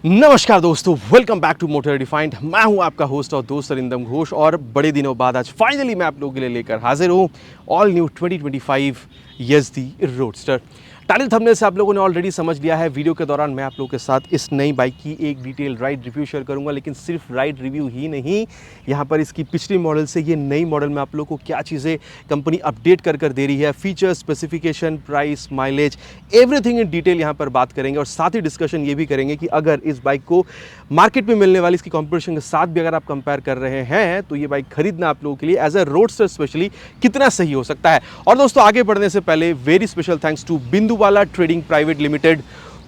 नमस्कार दोस्तों, welcome back to motor defined. मैं हूं आपका होस्ट और दोस्त अरिंदम घोष और बड़े दिनों बाद आज फाइनली मैं आप लोगों के लिए लेकर हाजिर हूं all new 2025 Yezdi roadster. Title thumbnail से आप लोगों ने ऑलरेडी समझ लिया है। वीडियो के दौरान मैं आप लोगों के साथ इस नई बाइक की एक डिटेल राइड रिव्यू शेयर करूंगा, लेकिन सिर्फ राइड रिव्यू ही नहीं, यहाँ पर इसकी पिछली मॉडल से ये नई मॉडल में आप लोगों को क्या चीज़ें कंपनी अपडेट कर दे रही है, feature, specification, price, mileage, everything in detail यहाँ पर बात करेंगे। और साथ ही डिस्कशन ये भी करेंगे कि अगर इस बाइक को मार्केट में मिलने वाली इसकी कंपटीशन के साथ भी अगर आप कंपेयर कर रहे हैं तो ये बाइक खरीदना आप लोगों के लिए एज अ रोडस्टर स्पेशली कितना सही हो सकता है। और दोस्तों आगे बढ़ने से पहले very special thanks to Binduwala trading private limited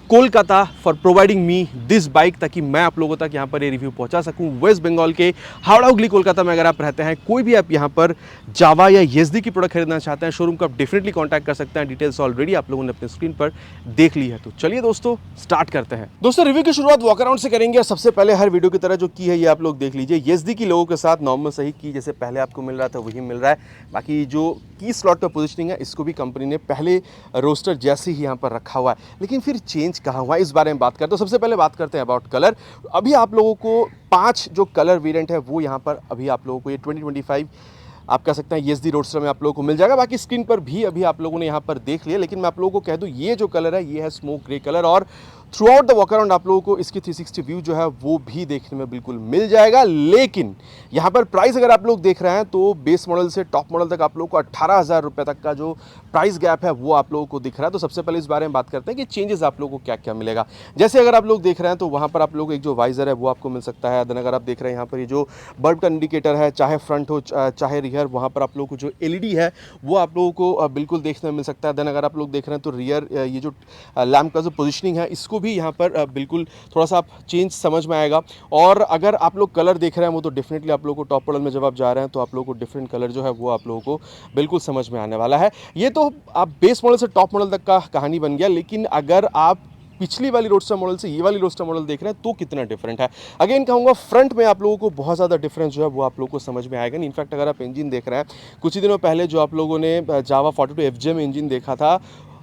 Kolkata for providing me this bike, ताकि मैं आप लोगों तक यहाँ पर ये रिव्यू पहुँचा सकूँ। वेस्ट बंगाल के हावड़ा हुगली कोलकाता में अगर आप रहते हैं, कोई भी आप यहाँ पर जावा या यज़दी की प्रोडक्ट खरीदना चाहते हैं, शोरूम को आप डेफिनेटली कॉन्टैक्ट कर सकते हैं। डिटेल्स ऑलरेडी आप लोगों ने अपने स्क्रीन पर देख ली है। तो चलिए दोस्तों स्टार्ट करते हैं। दोस्तों रिव्यू की शुरुआत वॉक अराउंड से करेंगे। सबसे पहले हर वीडियो की तरह जो की है ये आप लोग देख लीजिए। यज़दी की लोगों के साथ नॉर्मल सही की जैसे पहले आपको मिल रहा था वही मिल रहा है। बाकी जो की स्लॉट का पोजिशनिंग है इसको भी कंपनी ने पहले रोस्टर जैसे ही यहाँ पर रखा हुआ है, लेकिन फिर चेंज कहाँ हुआ है इस बारे में बात करते हैं। तो सबसे पहले बात करते हैं अबाउट कलर। अभी आप लोगों को 5 जो कलर वेरिएंट है वो यहाँ पर अभी आप लोगों को ये 2025 आप कह सकते हैं यज़दी रोडस्टर में आप लोगों को मिल जाएगा। बाकी स्क्रीन पर भी अभी आप लोगों ने यहाँ पर देख लिया, लेकिन मैं आप लोगों को कह दूँ ये जो कलर है ये है स्मोक ग्रे कलर। और through out the walk around आप लोगों को इसकी 360 व्यू जो है वो भी देखने में बिल्कुल मिल जाएगा। लेकिन यहाँ पर प्राइस अगर आप लोग देख रहे हैं तो बेस मॉडल से टॉप मॉडल तक आप लोगों को 18,000 रुपये तक का जो प्राइस गैप है वो आप लोगों को दिख रहा है। तो सबसे पहले इस बारे में बात करते हैं कि चेंजेस आप लोगों को क्या क्या मिलेगा। जैसे अगर आप लोग देख रहे हैं तो वहाँ पर आप लोग एक जो वाइजर है वो आपको मिल सकता है। देन अगर आप देख रहे हैं यहाँ पर ये जो बल्ब का इंडिकेटर है, चाहे फ्रंट हो चाहे रियर, वहाँ पर आप लोगों को जो LED है वो आप लोगों को बिल्कुल देखने में मिल सकता है। देन अगर आप लोग देख रहे हैं तो रियर ये जो लैम्प का जो पोजिशनिंग है इसको भी यहाँ पर बिल्कुल थोड़ा सा आप चेंज समझ में आएगा। और अगर आप लोग कलर देख रहे हैं वो तो डेफिनेटली आप लोगों को टॉप मॉडल में जब आप जा रहे हैं तो आप लोगों को डिफरेंट कलर जो है वो आप लोगों को बिल्कुल समझ में आने वाला है। ये तो आप बेस मॉडल से टॉप मॉडल तक का कहानी बन गया, लेकिन अगर आप पिछली वाली रोडस्टर मॉडल से ये वाली रोडस्टर मॉडल देख रहे हैं तो कितना डिफरेंट है। अगेन कहूँगा फ्रंट में आप लोगों को बहुत ज़्यादा डिफरेंस जो है वो आप लोगों को समझ में आएगा। इनफैक्ट अगर आप इंजन देख रहे हैं, कुछ ही दिनों पहले जो आप लोगों ने जावा 42 FJ में इंजन देखा था,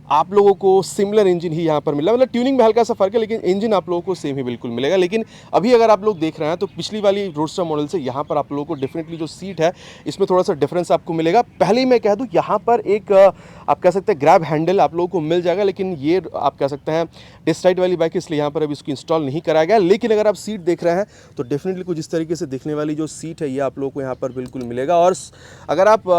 आप लोगों को सिमिलर इंजन ही यहाँ पर मिला। मतलब ट्यूनिंग में हल्का सा फर्क है, लेकिन इंजन आप लोगों को सेम ही बिल्कुल मिलेगा। लेकिन अभी अगर आप लोग देख रहे हैं तो पिछली वाली रोडस्टर मॉडल से यहाँ पर आप लोगों को डेफिनेटली जो सीट है इसमें थोड़ा सा डिफरेंस आपको मिलेगा। पहले ही मैं कह दूँ यहाँ पर एक आप कह सकते हैं ग्रैब हैंडल आप लोगों को मिल जाएगा, लेकिन ये आप कह सकते हैं टेस्ट राइड वाली बाइक इसलिए यहाँ पर अभी इसको इंस्टॉल नहीं कराया गया। लेकिन अगर आप सीट देख रहे हैं तो डेफिनेटली कुछ इस तरीके से दिखने वाली जो सीट है ये आप लोगों को यहाँ पर बिल्कुल मिलेगा। और अगर आप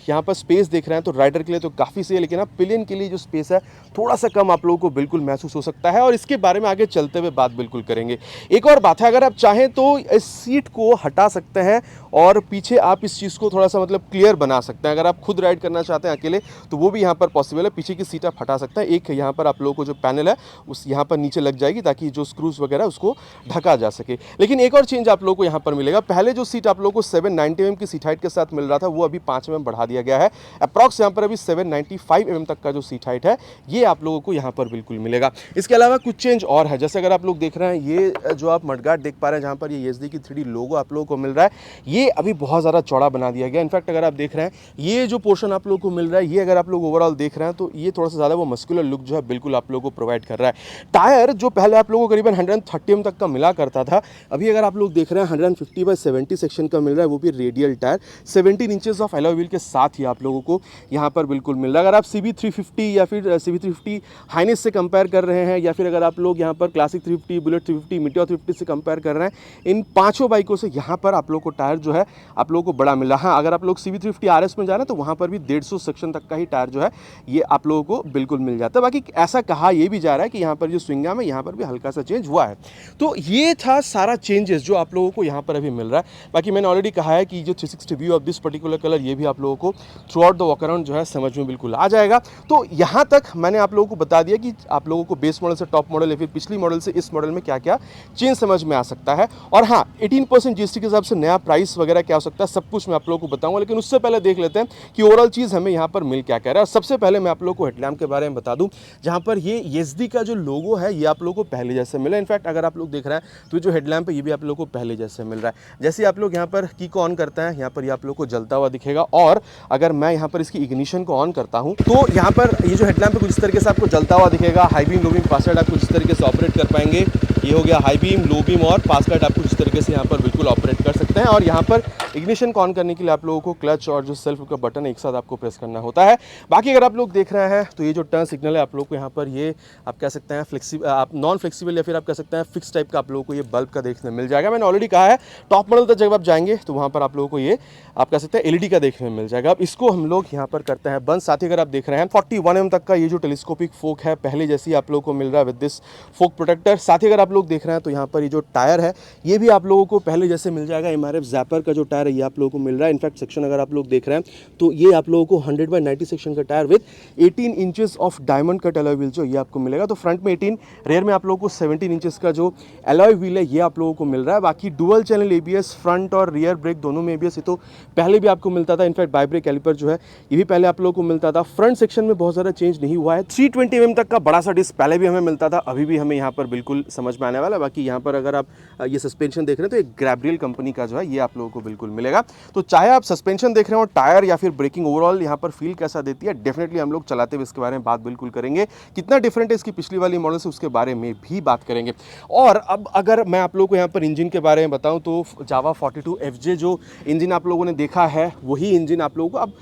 यहाँ पर स्पेस देख रहे हैं तो राइडर के लिए तो काफ़ी सही है, लेकिन आप पिलियन के लिए जो स्पेस है थोड़ा सा कम आप लोगों को बिल्कुल महसूस हो सकता है। और इसके बारे में आगे चलते हुए बात बिल्कुल करेंगे। एक और बात है, अगर आप चाहें तो इस सीट को हटा सकते हैं और पीछे आप इस चीज़ को थोड़ा सा मतलब क्लियर बना सकते हैं। अगर आप खुद राइड करना चाहते हैं अकेले तो वो भी यहाँ पर पॉसिबल है। पीछे की सीट आप हटा सकते हैं। एक यहाँ पर आप लोगों को जो पैनल है उस यहाँ पर नीचे लग जाएगी ताकि जो स्क्रूज वगैरह उसको ढका जा सके। लेकिन एक और चेंज आप लोगों को यहाँ पर मिलेगा। पहले जो सीट आप लोगों को 790 mm की सीट हाइट के साथ मिल रहा था वो अभी 5 mm बढ़ा दिया गया है। अप्रॉक्स यहाँ पर अभी 795 mm तक का जो सीट हाइट है ये आप लोगों को यहाँ पर बिल्कुल मिलेगा। इसके अलावा कुछ चेंज और है। जैसे अगर आप लोग देख रहे हैं ये जो आप मडगार्ड देख पा रहे हैं जहाँ पर ये यज़दी की 3D लोगो आप लोगों को मिल रहा है, ये अभी बहुत ज़्यादा चौड़ा बना दिया गया। इनफैक्ट अगर आप देख रहे हैं ये जो पोर्शन आप लोगों को मिल रहा है ये अगर आप लोग ओवरऑल देख रहे हैं तो ये थोड़ा सा ज़्यादा वो मस्कुलर लुक जो है बिल्कुल आप लोगों को प्रोवाइड कर रहा है। टायर जो पहले आप लोगों को करीबन 130 mm तक का मिला करता था, अभी अगर आप लोग देख रहे हैं 150/70 सेक्शन का मिल रहा है, वो भी radial tyre 17 inches of alloy wheel के साथ ही आप लोगों को यहाँ पर बिल्कुल मिल रहा है। अगर आप CB350 या फिर CB350 हाइनेस से कंपेयर कर रहे हैं, या फिर अगर आप लोग यहाँ पर क्लासिक 350, बुलेट 350, मीटियोर 350 से कंपेयर कर रहे हैं, इन पांचों बाइकों से यहाँ पर आप लोग को टायर जो है आप लोगों को बड़ा मिल रहा है। हाँ, अगर आप लोग CB350 RS में जा रहे हैं तो वहाँ पर भी 150 सेक्शन तक का ही टायर जो है ये आप लोगों को बिल्कुल मिल जाता है। बाकी ऐसा कहा ये भी जा रहा है कि यहाँ पर जो स्विंग आर्म है यहाँ पर भी हल्का सा चेंज हुआ है। तो ये था सारा चेंजेस जो आप लोगों को यहाँ पर अभी मिल रहा है। बाकी मैंने ऑलरेडी कहा है कि जो 360 view of this particular colour ये भी आप लोगों को through out the walk around जो है समझ में बिल्कुल आ जाएगा। तो यहाँ तक मैंने आप लोगों को बता दिया कि आप लोगों को बेस मॉडल से टॉप मॉडल या फिर पिछली मॉडल से इस मॉडल में क्या क्या चेंज समझ में आ सकता है। और हाँ, 18% GST के हिसाब से नया प्राइस वगैरह क्या हो सकता है सब कुछ मैं आप लोगों को बताऊंगा। लेकिन उससे पहले देख लेते हैं कि ओवरऑल चीज़ हमें यहाँ पर मिल क्या कह रहा है। सबसे पहले मैं आप लोगों को हेडलैम्प के बारे में बता दूं, जहाँ पर ये यज़दी का जो लोगो है ये आप लोगों को पहले जैसे मिला। इनफैक्ट अगर आप लोग देख रहे हैं तो जो हेडलैम्प है ये भी आप लोगों को पहले जैसे मिल रहा है। जैसे आप लोग यहाँ पर की को ऑन करते हैं यहाँ पर ये आप लोग को जलता हुआ दिखेगा। और अगर मैं यहाँ पर इसकी इग्निशन को ऑन करता हूँ तो यहाँ पर ये जो हेडलैम्प है कुछ इस तरीके से आपको जलता हुआ दिखेगा। High beam, low beam, fast light आप कुछ इस तरीके से ऑपरेट कर पाएंगे। ये हो गया हाई बीम, लो बीम और फास्ट लाइट आपको इस तरीके से यहाँ पर बिल्कुल ऑपरेट कर सकते हैं। और यहाँ पर इग्निशन ऑन करने के लिए आप लोगों को क्लच और जो सेल्फ का बटन एक साथ आपको प्रेस करना होता है। बाकी अगर आप लोग देख रहे हैं तो ये जो टर्न सिग्नल है आप लोग को यहाँ पर ये आप कह सकते हैं आप नॉन फ्लेक्सिबल या फिर आप कह सकते हैं फिक्स टाइप का आप लोगों को ये बल्ब का देखने मिल जाएगा। मैंने ऑलरेडी कहा है टॉप मॉडल तक जब आप जाएंगे तो वहाँ पर आप लोगों को ये आप कह सकते हैं एलईडी का देखने में मिल जाएगा। अब इसको हम लोग यहाँ पर करते हैं बंद। साथ ही अगर आप देख रहे हैं 41 mm तक का ये जो टेलीस्कोपिक फोक है पहले जैसी आप लोगों को मिल रहा है विद दिस फोक प्रोटेक्टर। साथ ही अगर आप लोग देख रहे हैं तो यहाँ पर ये जो टायर है ये भी आप लोगों को पहले जैसे मिल जाएगा। एमआरएफ जैपर का जो टायर है ये आप लोगों को मिल रहा है। इनफैक्ट सेक्शन अगर आप लोग देख रहे हैं तो ये आप लोगों को 100/90 सेक्शन का tyre with 18 inches of diamond cut alloy wheel जो ये आपको मिलेगा। तो फ्रंट में 18, रेयर में आप लोगों को 17 इंचेस का जो अलॉय व्हील है ये आप लोगों को मिल रहा है। बाकी डुअल चैनल एबीएस फ्रंट और रियर ब्रेक दोनों में एबीएस ये तो पहले भी आपको मिलता था। इनफैक्ट बाई ब्रेक कैलिपर जो है ये भी पहले आप लोगों को मिलता था। फ्रंट सेक्शन में बहुत ज़्यादा चेंज नहीं हुआ है। 320 mm तक का बड़ा सा डिस्क पहले भी हमें मिलता था, अभी भी हमें यहाँ पर बिल्कुल समझ में आने वाला है। बाकी यहाँ पर अगर आप ये सस्पेंशन देख रहे हैं तो एक ग्रैब्रियल कंपनी का जो है ये आप लोगों को बिल्कुल मिलेगा। तो चाहे आप सस्पेंशन देख रहे हो, टायर या फिर ब्रेकिंग, ओवरऑल यहाँ पर फील कैसा देती है डेफिनेटली हम लोग चलाते हुए इसके बारे में बात बिल्कुल करेंगे। कितना डिफरेंट है इसकी पिछली वाली मॉडल से उसके बारे में भी बात करेंगे। और अब अगर मैं आप लोगों को यहाँ पर इंजन के बारे में बताऊँ तो जावा 42FJ जो इंजन आप लोगों ने देखा है वही इंजन आप लोगों को अब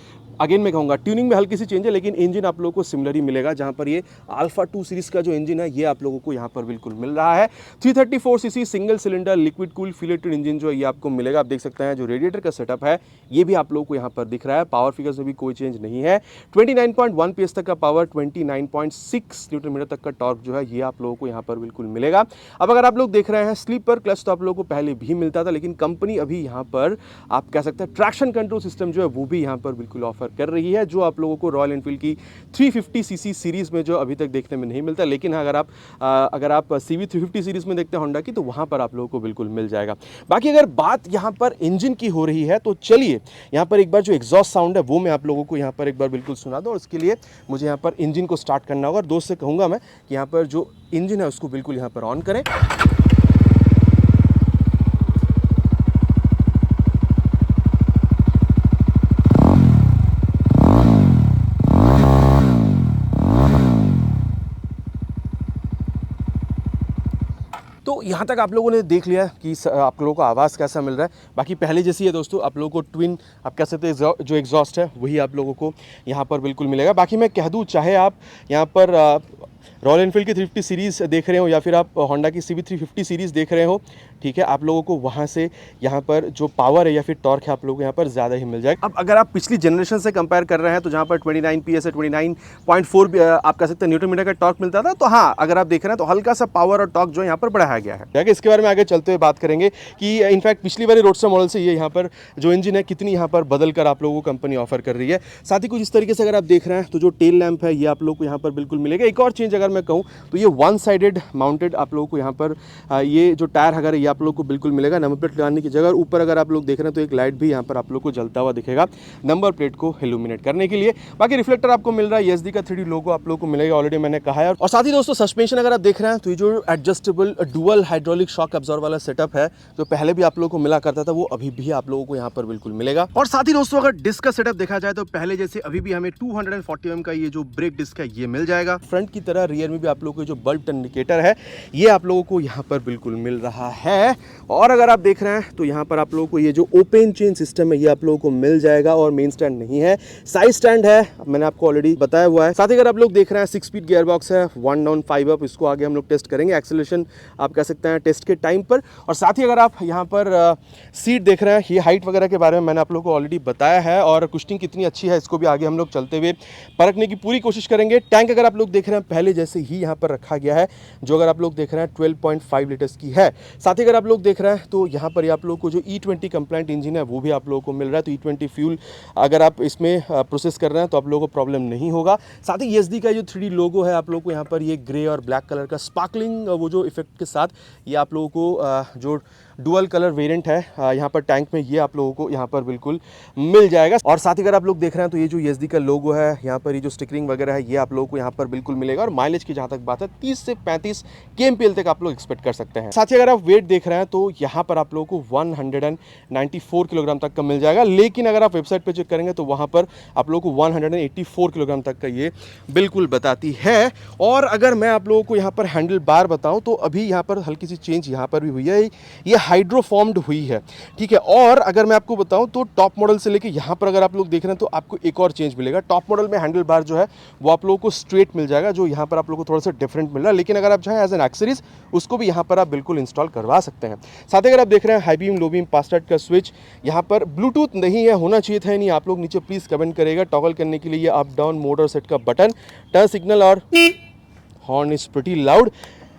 अगेन मैं कहूँगा ट्यूनिंग में हल्की सी चेंज है लेकिन इंजन आप लोगों को सिमिलर ही मिलेगा। जहाँ पर ये अल्फा 2 सीरीज़ का जो इंजन है ये आप लोगों को यहाँ पर बिल्कुल मिल रहा है। 334cc single cylinder liquid cool फिलेटेड इंजन जो है ये आपको मिलेगा। आप देख सकते हैं जो रेडिएटर का सेटअप है ये भी आप लोगों को यहाँ पर दिख रहा है। पावर फिगर्स में भी कोई चेंज नहीं है। 29.1 PS तक का पावर, 29.6 न्यूटन मीटर तक का टॉर्क जो है ये आप लोगों को यहाँ पर बिल्कुल मिलेगा। अब अगर आप लोग देख रहे हैं स्लीपर क्लच तो आप लोगों को पहले भी मिलता था लेकिन कंपनी अभी यहाँ पर आप कह सकते हैं ट्रैक्शन कंट्रोल सिस्टम जो है वो भी यहाँ पर बिल्कुल ऑफर कर रही है जो आप लोगों को रॉयल एनफील्ड की 350cc सीरीज में जो अभी तक देखने में नहीं मिलता। लेकिन अगर आप CV 350 सीरीज में देखते हैं होंडा की तो वहां पर आप लोगों को बिल्कुल मिल जाएगा। बाकी अगर बात यहां पर इंजन की हो रही है तो चलिए यहां पर एक बार जो एग्जॉस्ट साउंड है वो मैं आप लोगों को यहां पर एक बार बिल्कुल सुना दूं। और उसके लिए मुझे यहां पर इंजन को स्टार्ट करना होगा और दोस्त से कहूंगा मैं कि यहां पर जो इंजन है उसको बिल्कुल यहां पर ऑन करें। तो यहाँ तक आप लोगों ने देख लिया कि आप लोगों को आवाज़ कैसा मिल रहा है। बाकी पहले जैसी है दोस्तों, आप लोगों को ट्विन आप कह सकते हैं जो एग्जॉस्ट है वही आप लोगों को यहाँ पर बिल्कुल मिलेगा। बाकी मैं कह दूँ चाहे आप यहाँ पर रॉयल एनफील्ड की 350 सीरीज़ देख रहे हो या फिर आप होंडा की CB 350 सीरीज़ देख रहे हो, ठीक है, आप लोगों को वहाँ से यहाँ पर जो पावर है या फिर टॉर्क है आप लोगों को यहाँ पर ज़्यादा ही मिल जाएगा। अब अगर आप पिछली जनरेशन से कंपेयर कर रहे हैं तो जहाँ पर 29 PS है, 29.4 आप कह सकते हैं न्यूटन मीटर का टॉर्क मिलता था, तो हाँ अगर आप देख रहे हैं तो हल्का सा पावर और टॉर्क जो यहाँ पर बढ़ाया गया है। ठीक है, इसके बारे में आगे चलते हुए बात करेंगे कि इनफैक्ट पिछली वाली रोडस्टर मॉडल से ये यहाँ पर जो इंजन है कितनी यहाँ पर बदल कर आप लोगों को कंपनी ऑफर कर रही है। साथ ही कुछ इस तरीके से अगर आप देख रहे हैं तो जो टेल लैंप है ये आप लोग को यहाँ पर बिल्कुल मिलेगा। एक और चीज़ अगर मैं कहूँ तो ये वन साइडेड माउंटेड आप लोगों को यहाँ पर ये जो टायर अगर ये आप लोग को बिल्कुल मिलेगा। नंबर प्लेट लगाने की जगह ऊपर अगर आप लोग देख रहे हैं तो एक लाइट भी यहाँ पर आप लोग को जलता हुआ दिखेगा नंबर प्लेट को इल्यूमिनेट करने के लिए। बाकी रिफ्लेक्टर आपको मिल रहा है, एसडी का 3D लोगो आप लोग को मिलेगा, ऑलरेडी मैंने कहा है। और साथ ही दोस्तों सस्पेंशन अगर आप देख रहे हैं तो ये जो adjustable dual hydraulic shock absorber वाला सेटअप है जो पहले भी आप लोगों को मिला करता था वो अभी भी आप लोगों को यहाँ पर बिल्कुल मिलेगा। और साथ ही दोस्तों अगर डिस्क का सेटअप देखा जाए तो पहले जैसे अभी भी हमें 240 mm का ये जो ब्रेक डिस्क है ये मिल जाएगा। फ्रंट की तरह रियर में भी आप लोगों को जो बल्ब इंडिकेटर है ये आप लोगों को यहाँ पर बिल्कुल मिल रहा है। और अगर आप देख रहे हैं तो यहाँ पर आप लोगों को ये जो ओपन चेन सिस्टम है ये आप लोगों को मिल जाएगा और मेन स्टैंड नहीं है, साइड स्टैंड है, मैंने आपको ऑलरेडी बताया हुआ है। साथ ही अगर आप लोग देख रहे हैं 6 स्पीड गियर बॉक्स है, 1 डाउन 5 अप, इसको आगे हम लोग टेस्ट करेंगे एक्सेलरेशन आप कह सकते हैं टेस्ट के टाइम पर। और साथ ही अगर आप यहाँ पर सीट देख रहे हैं ये हाइट वगैरह के बारे में मैंने आप लोगों को ऑलरेडी बताया है और कुशनिंग कितनी अच्छी है इसको भी आगे हम लोग चलते हुए परखने की पूरी कोशिश करेंगे। टैंक अगर आप लोग देख रहे हैं पहले जैसे ही यहाँ पर रखा गया है जो अगर आप लोग देख रहे हैं 12.5 लीटर्स की है। साथ ही अगर आप लोग देख रहे हैं तो यहाँ पर आप लोग को जो E20 कंप्लाइंट इंजन है वो भी आप लोगों को मिल रहा है। तो E20 फ्यूल अगर आप इसमें प्रोसेस कर रहे हैं तो आप लोगों को प्रॉब्लम नहीं होगा। साथ ही एसडी का जो 3D लोगो है आप लोगों को यहाँ पर ये ग्रे और ब्लैक कलर का स्पार्कलिंग वो जो इफेक्ट के साथ ये आप लोगों को जो डुअल कलर वेरिएंट है यहाँ पर टैंक में, ये आप लोगों को यहाँ पर बिल्कुल मिल जाएगा। और साथ ही अगर आप लोग देख रहे हैं तो ये जो ESD का लोगो है यहाँ पर, ये जो स्टिकरिंग वगैरह है ये आप लोगों को यहाँ पर बिल्कुल मिलेगा। और माइलेज की जहाँ तक बात है 30 से 35 kmpl तक आप लोग एक्सपेक्ट कर सकते हैं। साथ ही अगर आप वेट देख रहे हैं तो यहाँ पर आप लोगों को 194 किलोग्राम तक का मिल जाएगा, लेकिन अगर आप वेबसाइट पर चेक करेंगे तो वहाँ पर आप लोगों को 184 किलोग्राम तक का ये बिल्कुल बताती है। और अगर मैं आप लोगों को यहाँ पर हैंडल बार बताऊँ तो अभी यहाँ पर हल्की सी चेंज यहाँ पर भी हुई है, ये हाइड्रोफॉर्म्ड हुई है, ठीक है। और अगर मैं आपको बताऊँ तो टॉप मॉडल से लेके यहाँ पर अगर आप लोग देख रहे हैं तो आपको एक और चेंज मिलेगा। टॉप मॉडल में हैंडल बार जो है वो आप लोगों को स्ट्रेट मिल जाएगा, जो यहाँ पर आप लोगों को थोड़ा सा डिफरेंट मिल रहा है, लेकिन अगर आप चाहें एज एन एक्सेसरीज उसको भी यहाँ पर आप बिल्कुल इंस्टॉल करवा सकते हैं। साथ ही अगर आप देख रहे हैं high beam low beam fast start का स्विच, यहाँ पर ब्लूटूथ नहीं है, होना चाहिए था नहीं, आप लोग नीचे प्लीज कमेंट करेगा। टॉगल करने के लिए ये अप डाउन मोड और सेट का बटन, टर्न सिग्नल और horn is pretty loud.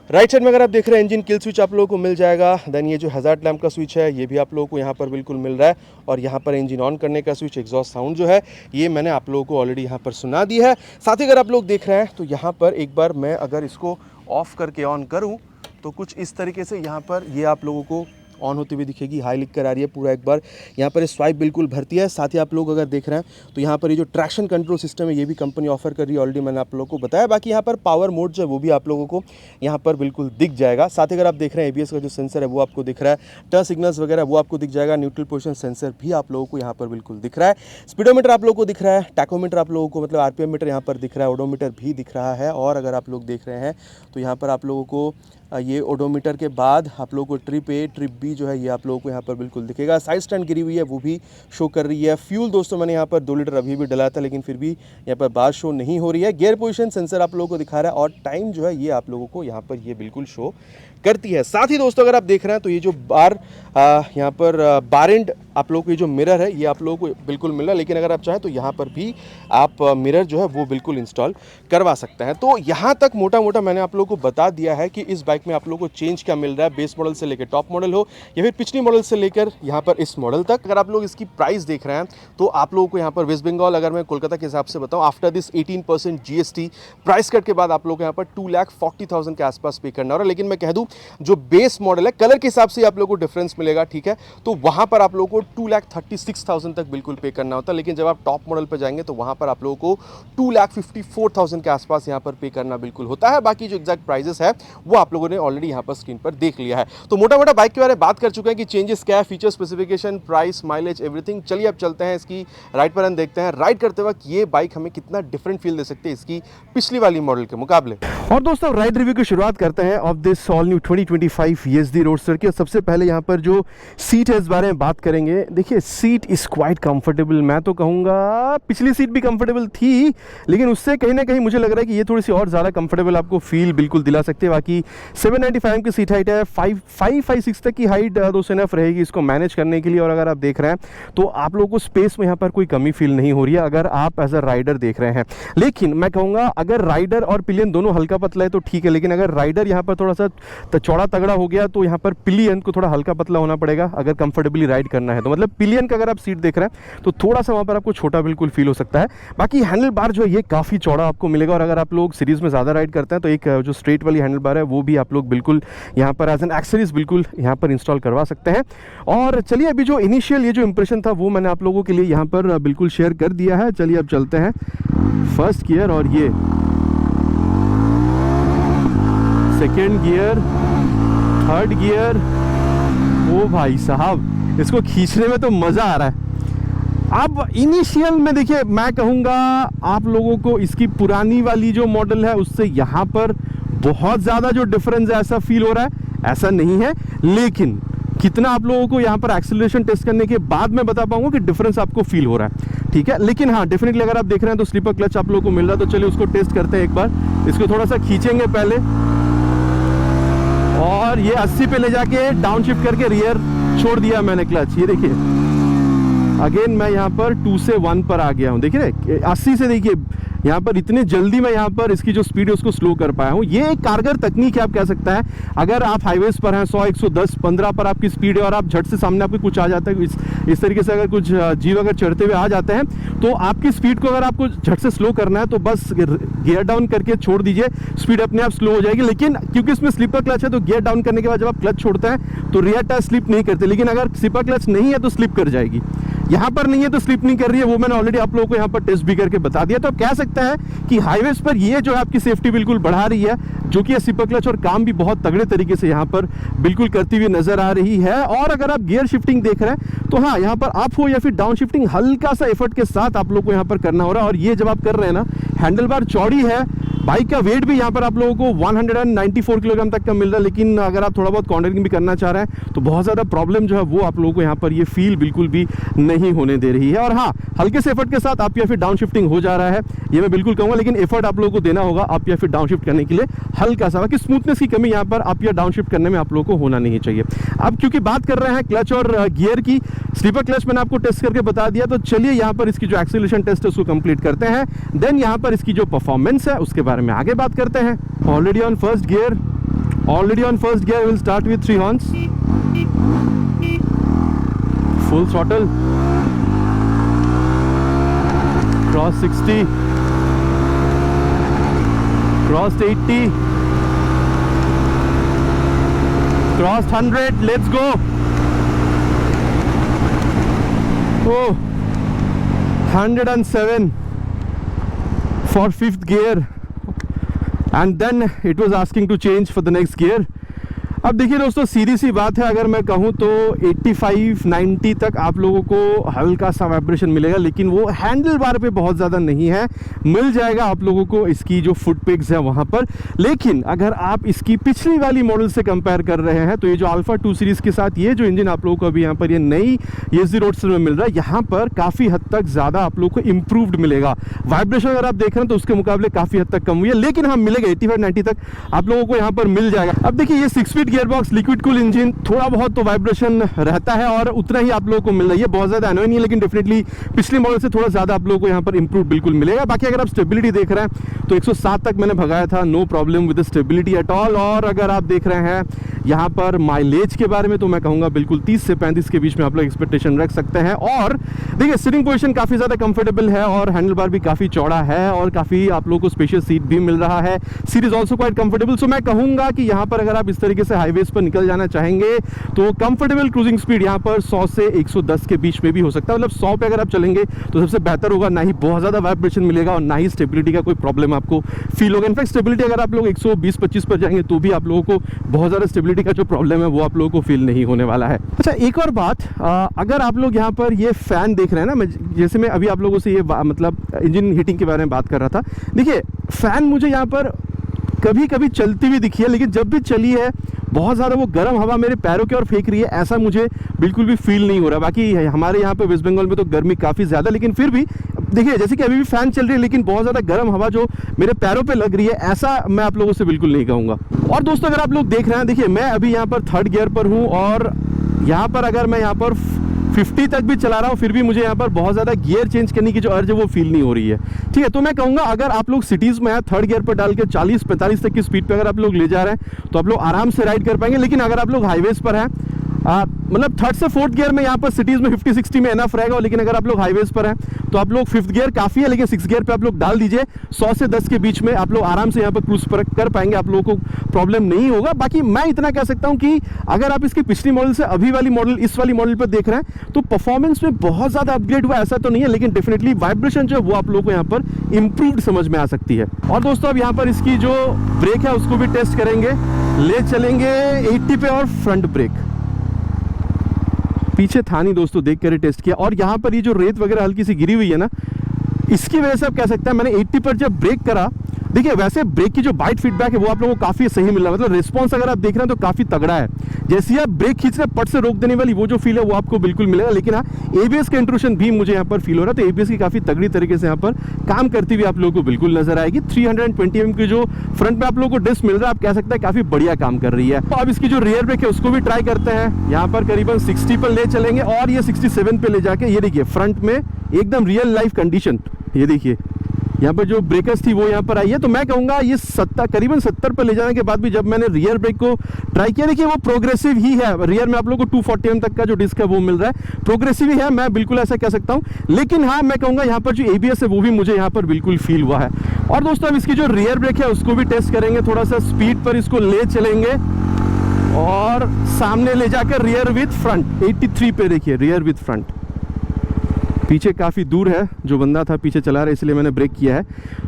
Right side में अगर आप देख रहे हैं इंजन किल स्विच आप लोगों को मिल जाएगा। देन ये जो हजार्ड लैम्प का स्विच है ये भी आप लोगों को यहाँ पर बिल्कुल मिल रहा है। और यहाँ पर इंजन ऑन करने का स्विच, एग्जॉस्ट साउंड जो है ये मैंने आप लोगों को ऑलरेडी यहाँ पर सुना दी है। साथ ही अगर आप लोग देख रहे हैं तो यहाँ पर एक बार मैं अगर इसको ऑफ करके ऑन करूँ तो कुछ इस तरीके से यहाँ पर ये आप लोगों को ऑन होती हुई दिखेगी। हाई लिख कर आ रही है पूरा, एक बार यहाँ पर स्वाइप बिल्कुल भरती है। साथ ही आप लोग अगर देख रहे हैं तो यहाँ पर ये जो ट्रैक्शन कंट्रोल सिस्टम है ये भी कंपनी ऑफर कर रही है, ऑलरेडी मैंने आप लोगों को बताया। बाकी यहाँ पर पावर मोड जो है वो भी आप लोगों को यहाँ पर बिल्कुल दिख जाएगा। साथ ही अगर आप देख रहे हैं ABS का जो सेंसर है वो आपको दिख रहा है, टर्न सिग्नल्स वगैरह वो आपको दिख जाएगा, न्यूट्रल पोजिशन सेंसर भी आप लोगों को यहाँ पर बिल्कुल दिख रहा है, स्पीडोमीटर आप लोगों को दिख रहा है, टैकोमीटर आप लोगों को मतलब RPM मीटर यहाँ पर दिख रहा है, ओडोमीटर भी दिख रहा है। और अगर आप लोग देख रहे हैं तो यहाँ पर आप लोगों को ये ओडोमीटर के बाद आप लोगों को ट्रिप A ट्रिप B जो है ये आप लोगों को यहाँ पर बिल्कुल दिखेगा। साइड स्टैंड गिरी हुई है वो भी शो कर रही है। फ्यूल दोस्तों मैंने यहाँ पर 2 लीटर अभी भी डला था, लेकिन फिर भी यहाँ पर बार शो नहीं हो रही है। गियर पोजीशन सेंसर आप लोगों को दिखा रहा है और टाइम जो है ये आप लोगों को यहाँ पर ये बिल्कुल शो करती है। साथ ही दोस्तों अगर आप देख रहे हैं तो ये जो बार यहाँ पर बार एंड आप लोगों को ये जो मिरर है ये आप लोगों को बिल्कुल मिल रहा है, लेकिन अगर आप चाहें तो यहाँ पर भी आप मिरर जो है वो बिल्कुल इंस्टॉल करवा सकते हैं। तो यहाँ तक मोटा मोटा मैंने आप लोगों को बता दिया है कि इस बाइक में आप लोगों को चेंज क्या मिल रहा है, बेस मॉडल से लेकर टॉप मॉडल हो या फिर पिछली मॉडल से लेकर यहाँ पर इस मॉडल तक। अगर आप लोग इसकी प्राइस देख रहे हैं तो आप लोगों को यहाँ पर वेस्ट बंगाल, अगर मैं कोलकाता के हिसाब से बताऊँ, after this 18% GST price cut के बाद आप लोग यहाँ पर 2,40,000 के आसपास पे करना हो रहा है। लेकिन मैं कह दूँ जो बेस मॉडल है कलर के हिसाब से आप लोगों को डिफरेंस मिलेगा, ठीक है, तो वहाँ पर आप लोगों को 2,36,000 तक बिल्कुल पे करना होता है। लेकिन जब आप टॉप मॉडल पर जाएंगे तो वहाँ पर आप लोगों को 2,54,000 के आसपास यहाँ पर पे करना बिल्कुल होता है। बाकी जो एग्जैक्ट प्राइजेस है वो आप लोगों ने ऑलरेडी यहाँ पर स्क्रीन पर देख लिया है। तो मोटा मोटा बाइक के बारे में बात कर चुके हैं कि चेंजेस क्या है, feature specification, price, mileage, everything. चलिए अब चलते हैं इसकी राइड पर देखते हैं राइड करते वक्त ये बाइक हमें कितना डिफरेंट फील दे सकती है इसकी पिछली वाली मॉडल के मुकाबले। और दोस्तों राइड रिव्यू की शुरुआत करते हैं of this all new 2025 ESD roadster की। सबसे पहले यहाँ पर जो सीट है इस बारे में बात करेंगे। देखिए सीट इज क्वाइट कंफर्टेबल, मैं तो कहूँगा पिछली सीट भी कंफर्टेबल थी, लेकिन उससे कहीं ना कहीं मुझे लग रहा है कि ये थोड़ी सी और ज़्यादा कंफर्टेबल आपको फील बिल्कुल दिला सकते हैं। बाकी 795 की सीट हाइट है, 556 तक की हाइट दोस्तों इनफ रहेगी इसको मैनेज करने के लिए। और अगर आप देख रहे हैं तो आप लोगों को स्पेस में यहाँ पर कोई कमी फील नहीं हो रही है अगर आप एज अ राइडर देख रहे हैं। लेकिन मैं कहूँगा अगर राइडर और पिलियन दोनों हल्का पतला है तो ठीक है, लेकिन अगर राइडर यहाँ पर थोड़ा सा चौड़ा तगड़ा हो गया तो यहाँ पर पिलियन को थोड़ा हल्का पतला होना पड़ेगा अगर कंफर्टेबली राइड करना है तो। मतलब पिलियन का अगर आप सीट देख रहे हैं तो थोड़ा सा वहाँ पर आपको छोटा बिल्कुल फील हो सकता है। बाकी हैंडल बार जो है ये काफ़ी चौड़ा आपको मिलेगा और अगर आप लोग सीरीज़ में ज़्यादा राइड करते हैं तो एक जो स्ट्रेट वाली हैंडल बार है वो भी आप लोग बिल्कुल यहाँ पर एज एन एक्सेसरीज बिल्कुल यहाँ पर इंस्टॉल करवा सकते हैं। और चलिए अभी जो इनिशियल ये जो इंप्रेशन था वो मैंने आप लोगों के लिए यहाँ पर बिल्कुल शेयर कर दिया है। चलिए अब चलते हैं फर्स्ट गियर और ये सेकेंड गियर, थर्ड गियर। ओ भाई साहब इसको खींचने में तो मज़ा आ रहा है। अब इनिशियल में देखिए मैं कहूँगा आप लोगों को इसकी पुरानी वाली जो मॉडल है उससे यहाँ पर बहुत ज़्यादा जो डिफरेंस है ऐसा फील हो रहा है, ऐसा नहीं है। लेकिन कितना आप लोगों को यहाँ पर एक्सेलरेशन टेस्ट करने के बाद मैं बता पाऊंगा कि डिफरेंस आपको फील हो रहा है, ठीक है। लेकिन हाँ डेफिनेटली अगर आप देख रहे हैं तो स्लीपर क्लच आप लोगों को मिल रहा है, तो चलिए उसको टेस्ट करते हैं एक बार। इसको थोड़ा सा खींचेंगे पहले और ये 80 पे ले जाके डाउन शिफ्ट करके रियर छोड़ दिया मैंने क्लच। ये देखिए अगेन मैं यहाँ पर 2 से 1 पर आ गया हूँ। देखिए 80 से देखिए यहाँ पर इतने जल्दी मैं यहाँ पर इसकी जो स्पीड है उसको स्लो कर पाया हूँ। ये एक कारगर तकनीक है आप कह सकते हैं। अगर आप हाईवेज पर हैं 100, 110, 15 पर आपकी स्पीड है और आप झट से सामने आपको कुछ आ जाता है, इस तरीके से अगर कुछ जीव अगर चढ़ते हुए आ जाते हैं तो आपकी स्पीड को अगर आपको झट से स्लो करना है तो बस गियर डाउन करके छोड़ दीजिए, स्पीड अपने आप स्लो हो जाएगी। लेकिन क्योंकि इसमें स्लीपर क्लच है तो गियर डाउन करने के बाद जब आप क्लच छोड़ते हैं तो रियर टायर स्लिप नहीं करते, लेकिन अगर स्लीपर क्लच नहीं है तो स्लिप कर जाएगी। यहाँ पर नहीं है तो स्लिप नहीं कर रही है, वो मैंने ऑलरेडी आप लोगों को यहाँ पर टेस्ट भी करके बता दिया। तो आप कह सकते हैं कि हाईवेज पर ये जो है आपकी सेफ्टी बिल्कुल बढ़ा रही है, जो कि स्लीपर क्लच और काम भी बहुत तगड़े तरीके से यहाँ पर बिल्कुल करती हुई नजर आ रही है। और अगर आप गियर शिफ्टिंग देख रहे हैं तो हाँ, यहाँ पर अप हो या फिर डाउन शिफ्टिंग हल्का सा एफर्ट के साथ आप लोग को यहाँ पर करना हो रहा है। और ये जब आप कर रहे हैं ना, हैंडल बार चौड़ी है, बाइक का वेट भी यहाँ पर आप लोगों को 194 किलोग्राम तक का मिल रहा है। लेकिन अगर आप थोड़ा बहुत कॉर्नरिंग भी करना चाह रहे हैं तो बहुत ज़्यादा प्रॉब्लम जो है वो आप लोगों को यहाँ पर ये फील बिल्कुल भी नहीं होने दे रही है। और हाँ, हल्के से एफर्ट के साथ आप या फिर डाउन शिफ्टिंग हो जा रहा है, ये मैं बिल्कुल कहूँगा, लेकिन एफर्ट आप लोगों को देना होगा आप या फिर डाउन शिफ्ट करने के लिए हल्का सा। बाकी स्मूथनेस की कमी यहाँ पर आप या डाउन शिफ्ट करने में आप लोगों को होना नहीं चाहिए। अब क्योंकि बात कर रहे हैं क्लच और गियर की, स्लीपर क्लच मैंने आपको टेस्ट करके बता दिया, तो चलिए यहाँ पर इसकी जो एक्सीलरेशन टेस्ट है उसको कंप्लीट करते हैं। देन यहाँ पर इसकी जो परफॉर्मेंस है उसके बारे में आगे बात करते हैं। Already on first gear, will start with 3 horns, full throttle, cross 60, cross 80, cross 100, let's go. Oh, 107 for 5th gear, and then it was asking to change for the next gear. अब देखिए दोस्तों, सीधी सी बात है, अगर मैं कहूँ तो 85-90 तक आप लोगों को हल्का सा वाइब्रेशन मिलेगा, लेकिन वो हैंडल बार पे बहुत ज़्यादा नहीं है। मिल जाएगा आप लोगों को इसकी जो फुट पेग्स है वहाँ पर। लेकिन अगर आप इसकी पिछली वाली मॉडल से कंपेयर कर रहे हैं तो ये जो अल्फा 2 सीरीज़ के साथ ये जो इंजन आप लोगों को अभी यहाँ पर ये नई YZD रोडस्टर में मिल रहा है, यहाँ पर काफ़ी हद तक ज़्यादा आप लोगों को इम्प्रूव्ड मिलेगा। वाइब्रेशन अगर आप देख रहे हैं तो उसके मुकाबले काफ़ी हद तक कम हुई है, लेकिन हाँ मिलेगा 85-90 तक आप लोगों को यहाँ पर मिल जाएगा। अब देखिए, ये 6 speed gear box, liquid cool engine, थोड़ा बहुत तो वाइब्रेशन रहता है और उतना ही आप लोगों को मिल रहा है। बहुत ज़्यादा अनोइंग नहीं है, लेकिन डेफिनेटली पिछले मॉडल से थोड़ा ज़्यादा आप लोगों को यहाँ पर इंप्रूव बिल्कुल मिलेगा। बाकी अगर आप स्टेबिलिटी देख रहे हैं तो 107 तक मैंने भगाया था, no problem with stability at all. और अगर आप देख रहे हैं यहाँ पर माइलेज के बारे में तो मैं कहूँगा बिल्कुल 30 से 35 के बीच में आप लोग एक्सपेक्टेशन रख सकते हैं। और देखिए, सिटिंग पोजीशन काफ़ी ज़्यादा कंफर्टेबल है और हैंडल बार भी काफ़ी चौड़ा है और काफ़ी आप लोगों को स्पेशियस सीट भी मिल रहा है। Seat is also quite comfortable. So मैं कहूँगा कि यहाँ पर अगर आप इस तरीके से हाईवेज पर निकल जाना चाहेंगे तो कंफर्टेबल क्रूजिंग स्पीड यहाँ पर 100 से 110 के बीच में भी हो सकता है। मतलब 100 पे अगर आप चलेंगे तो सबसे बेहतर होगा, ना ही बहुत ज़्यादा वाइब्रेशन मिलेगा और ना ही स्टेबिलिटी का कोई प्रॉब्लम आपको फील होगा। इनफैक्ट स्टेबिलिटी अगर आप लोग 120-25 पर जाएंगे तो भी आप लोगों को बहुत ज़्यादा स्टेबिलिटी का जो प्रॉब्लम है वो आप लोगों को फील नहीं होने वाला है। अच्छा, एक और बात, अगर आप लोग यहाँ पर ये फैन देख रहे हैं ना, जैसे मैं अभी आप लोगों से ये मतलब इंजन हीटिंग के बारे में बात कर रहा था, देखिए फैन मुझे यहाँ पर कभी कभी चलती हुई दिखी है, लेकिन जब भी चली है बहुत ज़्यादा वो गर्म हवा मेरे पैरों की ओर फेंक रही है, ऐसा मुझे बिल्कुल भी फील नहीं हो रहा। बाकी हमारे यहाँ पे वेस्ट बंगाल में तो गर्मी काफ़ी ज़्यादा, लेकिन फिर भी देखिए जैसे कि अभी भी फैन चल रही है, लेकिन बहुत ज़्यादा गर्म हवा जो मेरे पैरों पे लग रही है, ऐसा मैं आप लोगों से बिल्कुल नहीं कहूँगा। और दोस्तों, अगर आप लोग देख रहे हैं, देखिए मैं अभी यहाँ पर 3rd गियर पर हूँ और यहाँ पर अगर मैं यहाँ पर 50 तक भी चला रहा हूँ फिर भी मुझे यहाँ पर बहुत ज़्यादा गियर चेंज करने की जो अर्ज है वो फील नहीं हो रही है। ठीक है, तो मैं कहूँगा अगर आप लोग सिटीज़ में 3rd गियर पर डाल के 40-45 तक की स्पीड पे अगर आप लोग ले जा रहे हैं तो आप लोग आराम से राइड कर पाएंगे। लेकिन अगर आप लोग हाईवेज पर हैं, मतलब 3rd से 4th गियर में यहाँ पर सिटीज़ में 50-60 में एनफ रहेगा, लेकिन अगर आप लोग हाईवेज पर हैं तो आप लोग 5th गियर काफ़ी है, लेकिन 6th गियर पे आप लोग डाल दीजिए, 100 से 10 के बीच में आप लोग आराम से यहाँ पर क्रूज पर कर पाएंगे, आप लोगों को प्रॉब्लम नहीं होगा। बाकी मैं इतना कह सकता हूँ कि अगर आप इसकी पिछली मॉडल से अभी वाली मॉडल इस वाली मॉडल पर देख रहे हैं तो परफॉर्मेंस में बहुत ज़्यादा अपग्रेड हुआ ऐसा तो नहीं है, लेकिन डेफिनेटली वाइब्रेशन जो है वो आप लोगों को यहाँ पर इंप्रूव्ड समझ में आ सकती है। और दोस्तों, अब यहाँ पर इसकी जो ब्रेक है उसको भी टेस्ट करेंगे, ले चलेंगे 80 पे और फ्रंट ब्रेक, पीछे था नहीं दोस्तों, देख कर टेस्ट किया। और यहाँ पर ये जो रेत वगैरह हल्की सी गिरी हुई है ना, इसकी वजह से आप कह सकते हैं मैंने 80 पर जब ब्रेक करा, देखिए वैसे ब्रेक की जो बाइट फीडबैक है वो आप लोगों को काफ़ी सही मिल रहा है, मतलब रिस्पॉन्स अगर आप देख रहे हैं तो काफ़ी तगड़ा है। जैसे ही आप ब्रेक खींच रहे हैं, पट से रोक देने वाली वो जो फील है वो आपको बिल्कुल मिलेगा। लेकिन हाँ, एबीएस का इंट्रूशन भी मुझे यहाँ पर फील हो रहा है, तो एबीएस की काफ़ी तगड़ी तरीके से यहाँ पर काम करती हुई आप लोगों को बिल्कुल नजर आएगी। 320 mm की जो फ्रंट में आप लोगों को डिस्क मिल रहा है, आप कह सकते हैं काफ़ी बढ़िया काम कर रही है। तो अब इसकी जो रियर ब्रेक है उसको भी ट्राई करते हैं, यहाँ पर करीबन 60 पर ले चलेंगे और ये 67 पे ले जाके, ये देखिए फ्रंट में एकदम रियल लाइफ कंडीशन, ये देखिए यहाँ पर जो ब्रेकर्स थी वो यहाँ पर आई है। तो मैं कहूँगा ये करीबन 70 पर ले जाने के बाद भी जब मैंने रियर ब्रेक को ट्राई किया, देखिए वो प्रोग्रेसिव ही है। रियर में आप लोगों को 240 mm तक का जो डिस्क है वो मिल रहा है, प्रोग्रेसिव ही है, मैं बिल्कुल ऐसा कह सकता हूँ। लेकिन हाँ, मैं कहूँगा यहाँ पर जो एबीएस है वो भी मुझे यहाँ पर बिल्कुल फील हुआ है। और दोस्तों अब इसकी जो रियर ब्रेक है उसको भी टेस्ट करेंगे, थोड़ा सा स्पीड पर इसको ले चलेंगे और सामने ले जाकर रियर विथ फ्रंट 83 पे देखिए, रियर विथ फ्रंट। पीछे काफ़ी दूर है, जो बंदा था पीछे चला रहा है इसलिए मैंने ब्रेक किया है।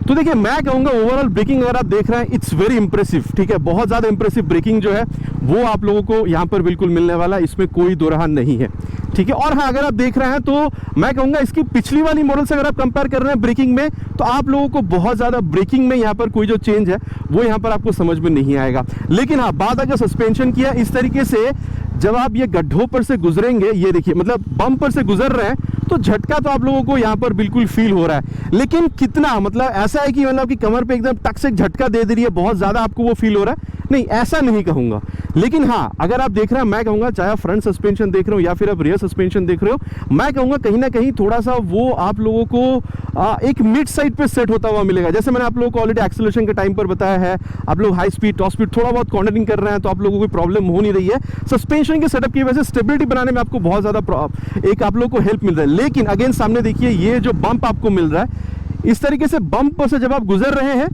तो देखिए मैं कहूँगा ओवरऑल ब्रेकिंग अगर आप देख रहे हैं इट्स वेरी इंप्रेसिव, ठीक है, बहुत ज़्यादा इंप्रेसिव ब्रेकिंग जो है वो आप लोगों को यहाँ पर बिल्कुल मिलने वाला, इसमें कोई दो राह नहीं है, ठीक है। और हाँ, अगर आप देख रहे हैं तो मैं कहूँगा इसकी पिछली वाली मॉडल से अगर आप कंपेयर कर रहे हैं ब्रेकिंग में, तो आप लोगों को बहुत ज़्यादा ब्रेकिंग में यहाँ पर कोई जो चेंज है वो यहाँ पर आपको समझ में नहीं आएगा। लेकिन हाँ, बात अगर सस्पेंशन की है, इस तरीके से जब आप ये गड्ढों पर से गुजरेंगे, ये देखिए मतलब बम्प पर से गुजर रहे हैं, तो झटका तो आप लोगों को यहाँ पर बिल्कुल फील हो रहा है। लेकिन कितना, मतलब ऐसा है कि मतलब कि कमर पे एकदम टक से झटका दे रही है, बहुत ज़्यादा आपको वो फील हो रहा है, नहीं ऐसा नहीं कहूँगा। लेकिन हाँ, अगर आप देख रहे हैं, मैं कहूँगा चाहे आप फ्रंट सस्पेंशन देख रहे हो या फिर आप रियर सस्पेंशन देख रहे हो, मैं कहूँगा कहीं ना कहीं थोड़ा सा वो आप लोगों को एक मिड साइड पे सेट होता हुआ मिलेगा। जैसे मैंने आप लोगों को ऑलरेडी एक्सेलरेशन के टाइम पर बताया है, आप लोग हाई स्पीड टॉप स्पीड थोड़ा बहुत कॉर्नरिंग कर रहे हैं तो आप लोगों को कोई प्रॉब्लम हो नहीं रही है। सस्पेंशन के सेटअप की वजह से स्टेबिलिटी बनाने में आपको बहुत ज़्यादा एक आप लोग को हेल्प मिल रहा है। लेकिन अगेन सामने देखिए ये जो बम्प आपको मिल रहा है, इस तरीके से बम्प पर से जब आप गुजर रहे हैं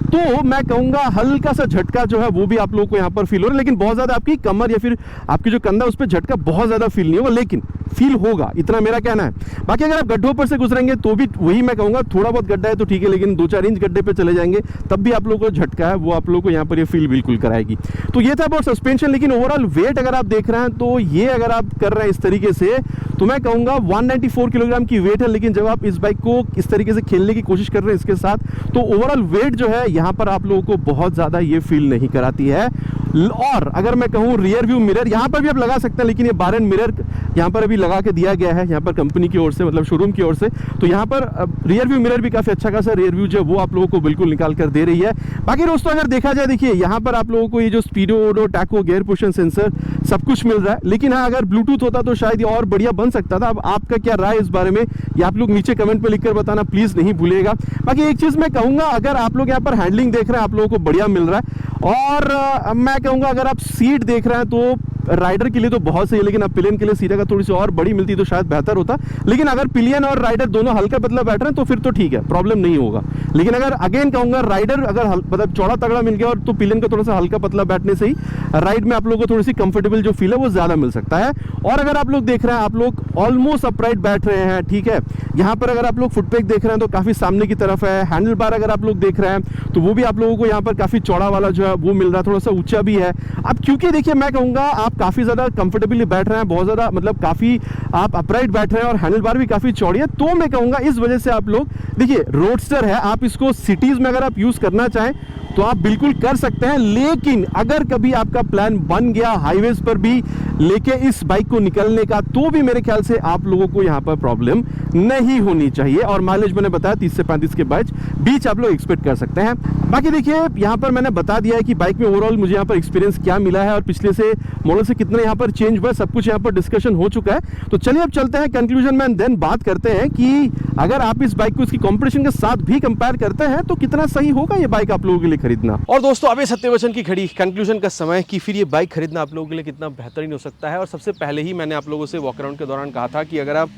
तो मैं कहूंगा हल्का सा झटका जो है वो भी आप लोगों को यहाँ पर फील हो रहा है। लेकिन बहुत ज़्यादा आपकी कमर या फिर आपकी जो कंधा उस पर झटका बहुत ज़्यादा फील नहीं होगा, लेकिन फील होगा, इतना मेरा कहना है। बाकी अगर आप गड्ढों पर से गुजरेंगे तो भी वही मैं कहूँगा, थोड़ा बहुत गड्ढा है तो ठीक है, लेकिन 2-4 इंच गड्ढे पे चले जाएंगे तब भी आप लोगों को झटका है वो आप लोगों को यहाँ पर ये फील बिल्कुल कराएगी। तो ये था अबाउट सस्पेंशन। लेकिन ओवरऑल वेट अगर आप देख रहे हैं तो ये अगर आप कर रहे हैं इस तरीके से, तो मैं कहूँगा 194 किलोग्राम की वेट है। लेकिन जब आप इस बाइक को इस तरीके से खेलने की कोशिश कर रहे हैं इसके साथ, तो ओवरऑल वेट जो है यहाँ पर आप लोगों को बहुत ज़्यादा ये फील नहीं कराती है। और अगर मैं कहूँ रियर व्यू मिरर यहाँ पर भी आप लगा सकते हैं, लेकिन ये बार एंड मिरर यहाँ पर अभी लगा के दिया गया है यहाँ पर कंपनी की ओर से, मतलब शोरूम की ओर से। तो यहाँ पर रियर व्यू मिरर भी काफ़ी अच्छा खासा रियर व्यू जो है वो आप लोगों को बिल्कुल निकाल कर दे रही है। बाकी दोस्तों अगर देखा जाए, देखिए यहाँ पर आप लोगों को ये जो स्पीडो टैको गियर पोजिशन सेंसर सब कुछ मिल रहा है। लेकिन हाँ, अगर ब्लूटूथ होता तो शायद ये और बढ़िया बन सकता था। अब आपका क्या राय इस बारे में ये आप लोग नीचे कमेंट पे लिखकर बताना प्लीज़ नहीं भूलिएगा। बाकी एक चीज़ मैं कहूँगा, अगर आप लोग यहाँ पर हैंडलिंग देख रहे हैं आप लोगों को बढ़िया मिल रहा है। और मैं कहूँगा अगर आप सीट देख रहे हैं तो राइडर के लिए तो बहुत सही है, लेकिन अब पिलियन के लिए सीट अगर थोड़ी सी और बड़ी मिलती तो शायद बेहतर होता। लेकिन अगर पिलियन और राइडर दोनों हल्का पतला बैठ रहे हैं तो फिर तो ठीक है, प्रॉब्लम नहीं होगा। लेकिन अगर अगेन कहूँगा राइडर अगर मतलब चौड़ा तगड़ा मिल गया और तो पिलियन का थोड़ा सा हल्का पतला बैठने से ही राइड में आप लोगों को थोड़ी सी कंफर्टेबल जो फील है वो ज़्यादा मिल सकता है। और अगर आप लोग देख रहे हैं, आप लोग ऑलमोस्ट अपराइट बैठ रहे हैं, ठीक है। यहाँ पर अगर आप लोग फुटपैक देख रहे हैं तो काफ़ी सामने की तरफ है। हैंडल बार अगर आप लोग देख रहे हैं तो वो भी आप लोगों को यहाँ पर काफ़ी चौड़ा वाला जो है वो मिल रहा है, थोड़ा सा ऊंचा भी है। अब क्योंकि देखिए मैं कहूँगा आप काफ़ी ज़्यादा कंफर्टेबली बैठ रहे हैं, बहुत ज़्यादा मतलब काफ़ी आप अपराइट बैठ रहे हैं और हैंडल बार भी काफ़ी चौड़ी है, तो मैं कहूँगा इस वजह से आप लोग देखिए रोडस्टर है, आप इसको सिटीज़ में अगर आप यूज़ करना चाहें तो आप बिल्कुल कर सकते हैं। लेकिन अगर कभी आपका प्लान बन गया हाईवेज पर भी लेके इस बाइक को निकलने का, तो भी मेरे ख्याल से आप लोगों को यहाँ पर प्रॉब्लम नहीं होनी चाहिए। और माइलेज मैंने बताया 30 से 35 के बीच आप लोग एक्सपेक्ट कर सकते हैं। बाकी देखिए यहाँ पर मैंने बता दिया है कि बाइक में ओवरऑल मुझे यहाँ पर एक्सपीरियंस क्या मिला है और पिछले से मॉडल से कितना यहाँ पर चेंज हुआ है, सब कुछ यहाँ पर डिस्कशन हो चुका है। तो चलिए अब चलते हैं कंक्लूजन में, देन बात करते हैं कि अगर आप इस बाइक को इसकी कंपटीशन के साथ भी कंपेयर करते हैं तो कितना सही होगा ये बाइक आप लोगों के लिए खरीदना। और दोस्तों अभी सत्यवचन की खड़ी कंक्लूजन का समय कि फिर ये बाइक खरीदना आप लोगों के लिए कितना बेहतरीन हो सकता है। और सबसे पहले ही मैंने आप लोगों से वॉक अराउंड के दौरान कहा था कि अगर आप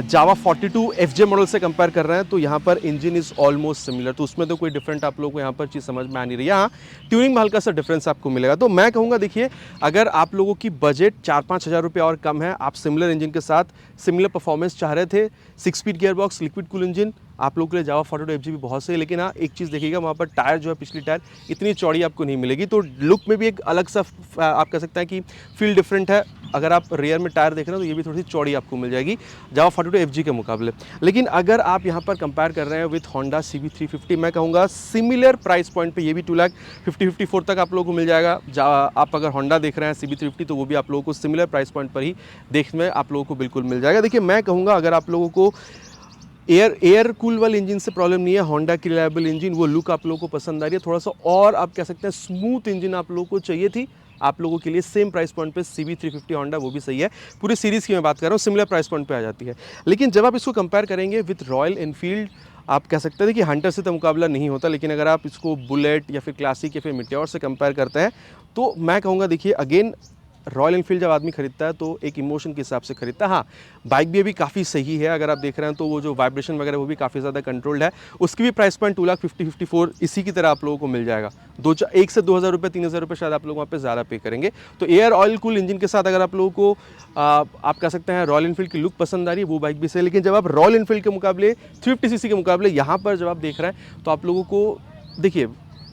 जावा 42 FJ मॉडल से कंपेयर कर रहे हैं तो यहाँ पर इंजन इज ऑलमोस्ट सिमिलर, तो उसमें तो कोई डिफरेंट आप लोगों को यहाँ पर चीज़ समझ में आ नहीं रही है। हाँ, ट्यूनिंग में हल्का सा डिफरेंस आपको मिलेगा। तो मैं कहूँगा देखिए, अगर आप लोगों की बजट 4-5 हज़ार रुपये और कम है, आप सिमिलर इंजन के साथ सिमिलर परफॉर्मेंस चाह रहे थे, 6 speed gear box liquid cool engine, आप लोगों के लिए जावा 42 FJ भी बहुत सही है। लेकिन हाँ, एक चीज़ देखिएगा, वहाँ पर टायर जो है पिछली टायर इतनी चौड़ी आपको नहीं मिलेगी, तो लुक में भी एक अलग सा आप कह सकते हैं कि फील डिफरेंट है। अगर आप रियर में टायर देख रहे हैं तो ये भी थोड़ी सी चौड़ी आपको मिल जाएगी जावा 42 FJ के मुकाबले। लेकिन अगर आप यहाँ पर कंपेयर कर रहे हैं विथ होंडा CB350, मैं कहूँगा सिमिलर प्राइस पॉइंट पे ये भी 2,50,54 तक आप लोगों को मिल जाएगा। आप अगर होंडा देख रहे हैं CB350 तो वो भी आप लोगों को सिमिलर प्राइस पॉइंट पर ही देखने में आप लोगों को बिल्कुल मिल जाएगा। देखिए मैं कहूँगा अगर आप लोगों को एयर कूल वाले इंजन से प्रॉब्लम नहीं है, होंडा की रिलायबल इंजन वो लुक आप लोगों को पसंद आ रही है, थोड़ा सा और आप कह सकते हैं स्मूथ इंजन आप लोगों को चाहिए थी, आप लोगों के लिए सेम प्राइस पॉइंट पे CB350 होंडा वो भी सही है। पूरी सीरीज़ की मैं बात कर रहा हूँ, सिमिलर प्राइस पॉइंट पे आ जाती है। लेकिन जब आप इसको कंपेयर करेंगे विथ रॉयल एनफील्ड, आप कह सकते हैं कि हंटर से तो मुकाबला नहीं होता। लेकिन अगर आप इसको बुलेट या फिर क्लासिक या फिर मिटियोर से कंपेयर करते हैं तो मैं कहूँगा देखिए अगेन रॉयल एनफील्ड जब आदमी खरीदता है तो एक इमोशन के हिसाब से खरीदता है। हाँ, बाइक भी अभी काफ़ी सही है, अगर आप देख रहे हैं तो वो जो वाइब्रेशन वगैरह वो भी काफ़ी ज़्यादा कंट्रोल्ड है। उसकी भी प्राइस पॉइंट 2,50,54 इसी की तरह आप लोगों को मिल जाएगा। 1 से 2,000 रुपये 3,000 रुपये शायद आप लोग वहाँ पे ज़्यादा पे करेंगे। तो एयर ऑयल कूल इंजन के साथ अगर आप लोगों को आप कह सकते हैं रॉयल एनफील्ड की लुक पसंद आ रही है, वो बाइक भी सही है। लेकिन जब आप रॉयल एनफील्ड के मुकाबले 350 सीसी के मुकाबले यहाँ पर जब आप देख रहे हैं तो आप लोगों को देखिए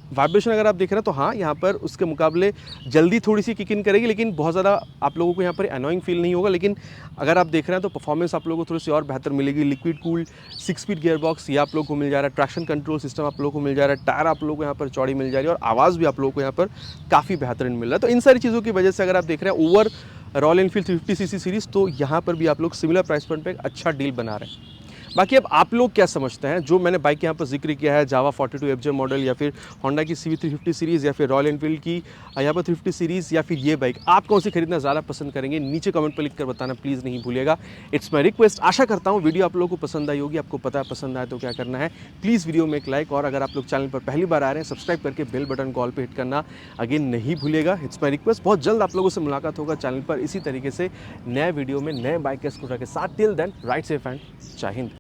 वाइब्रेशन अगर आप देख रहे हैं तो हाँ, यहाँ पर उसके मुकाबले जल्दी थोड़ी सी किक इन करेगी, लेकिन बहुत ज़्यादा आप लोगों को यहाँ पर अनोइंग फील नहीं होगा। लेकिन अगर आप देख रहे हैं तो परफॉर्मेंस आप लोगों को थोड़ी सी और बेहतर मिलेगी। Liquid cooled 6 speed gear box ये आप लोगों को मिल जा रहा है, ट्रैक्शन कंट्रोल सिस्टम आप लोगों को मिल जा रहा है, टायर आप लोगों को यहाँ पर चौड़ी मिल जा रही है और आवाज़ भी आप लोगों को यहाँ पर काफ़ी बेहतरीन मिल रहा है। तो इन सारी चीज़ों की वजह से अगर आप देख रहे हैं over royal Enfield 350 CC series, तो यहाँ पर भी आप लोग सिमिलर प्राइस पॉइंट पर एक अच्छा डील बना रहे हैं। बाकी अब आप लोग क्या समझते हैं, जो मैंने बाइक यहाँ पर जिक्र किया है, जावा 42 FJ मॉडल या फिर होंडा की CB 350 सीरीज़ या फिर रॉयल एनफील्ड की यहाँ पर 350 सीरीज़ या फिर ये बाइक, आप कौन सी खरीदना ज़्यादा पसंद करेंगे? नीचे कमेंट पर लिखकर बताना प्लीज़ नहीं भूलिएगा। It's my request. आशा करता हूँ वीडियो आप लोगों को पसंद आई होगी। आपको पता है पसंद आए तो क्या करना है, प्लीज़ वीडियो में एक लाइक, और अगर आप लोग चैनल पर पहली बार आ रहे हैं सब्सक्राइब करके बेल बटन कॉल पर हिट करना अगेन नहीं भूलिएगा। It's my request. बहुत जल्द आप लोगों से मुलाकात होगा चैनल पर इसी तरीके से नए वीडियो में नए बाइक के स्कूटर के साथ। Till then ride safe and Jai Hind.